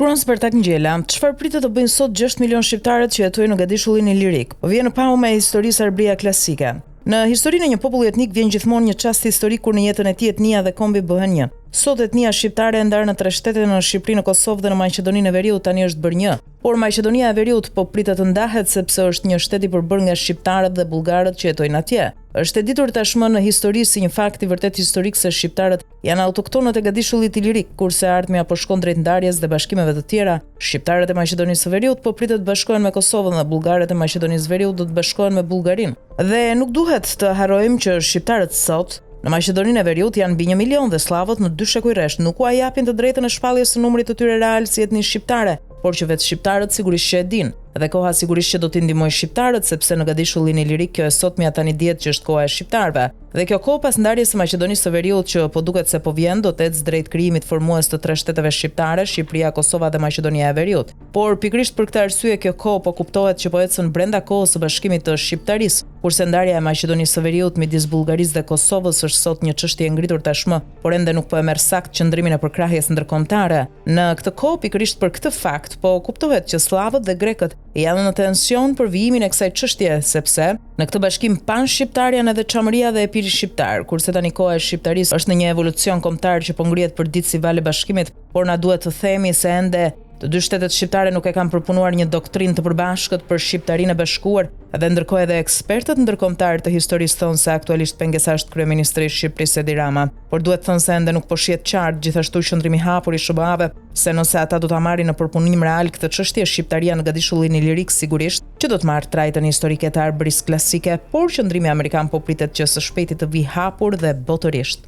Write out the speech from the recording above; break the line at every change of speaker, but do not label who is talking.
Shkruan Spartak Ngjela, çfarë pritet të bëjnë sot 6 milion shqiptarët që jetojnë në Gadishullin Ilirik? Po vjen në pahu me historisë arbëria klasike. Në historinë e një populli etnik vjen gjithmonë një çast historik kur në jetën e tij etnia dhe kombi bëhen një. Sot etnia shqiptare e ndarë në 3 shtete, në Shqipëri, në Kosovë dhe në Maqedoninë e Veriut tani është bërë një. Por Maqedonia e Veriut po pritet të ndahet sepse është një shtet i përbërë nga shqiptarët dhe bullgarët që jetojnë atje. Është e ditur tashmë në histori si një fakt i vërtet historik se shqiptarët janë autoktonët e Gadishullit Ilirik, kurse ardhmja po shkon drejt ndarjes dhe bashkimeve të tjera. Shqiptarët e Maqedonisë së Veriut po pritet të bashkohen me Kosovën dhe bullgarët e Maqedonisë së Veriut do të bashkohen me Bullgarinë. Dhe nuk duhet të harrojmë që shqiptarët sot në Maqedoninë e Veriut janë mbi 1 milion dhe slavët në 2 shekuj rresht nuk u japin të drejtën e shpalljes së numrit të tyre real si etni shqiptare, por që vetë shqiptarët sigurisht që e din. Dhe koha sigurisht që do t'i ndihmojë shqiptarët, sepse në Gadishullin Ilirik kjo e sotmja tani dihet që është koha e shqiptarëve. Dhe kjo kohë pas ndarjes së Maqedonisë së Veriut që po duket se po vjen, do të ecë drejt krijimit formues të 3 shteteve shqiptare, Shqipëria, Kosova dhe Maqedonia e Veriut. Por pikërisht për këtë arsye kjo kohë po kuptohet që po ecën brenda kohës së bashkimit të shqiptarisë, kurse ndarja e Maqedonisë së Veriut midis Bullgarisë dhe Kosovës është sot një çështje e ngritur tashmë, por ende nuk po e merr sakt qëndrimin e përkrahjes ndërkombëtare. Në këtë kohë pikërisht për këtë fakt po kuptohet që slavët dhe grekët janë në tension për vijimin e kësaj çështje, sepse në këtë bashkim pan shqiptar janë edhe çamëria dhe epiri shqiptar, kurse tani koha e shqiptarisë është në një evolucion kombëtar që po ngrihet për ditë si vale bashkimit, por na duhet të themi se ende të 2 shtetet shqiptare nuk e kanë përpunuar një doktrinë të përbashkët për Shqiptarinë e bashkuar, dhe ndërkohë edhe ekspertët ndërkombëtar të historisë thonë se aktualisht pengesa është kryeministri i Shqipërisë Edi Rama. Por duhet thënë se ende nuk po shihet qartë gjithashtu qëndrimi i hapur i SBA-ve, se nëse ata do ta marrin në përpunim real këtë çështje, Shqiptaria në Gadishullin Ilirik sigurisht që do të marrë trajtën historike të arbërisë klasike, por qëndrimi amerikan po pritet që së shpejti të vijë hapur dhe botërisht.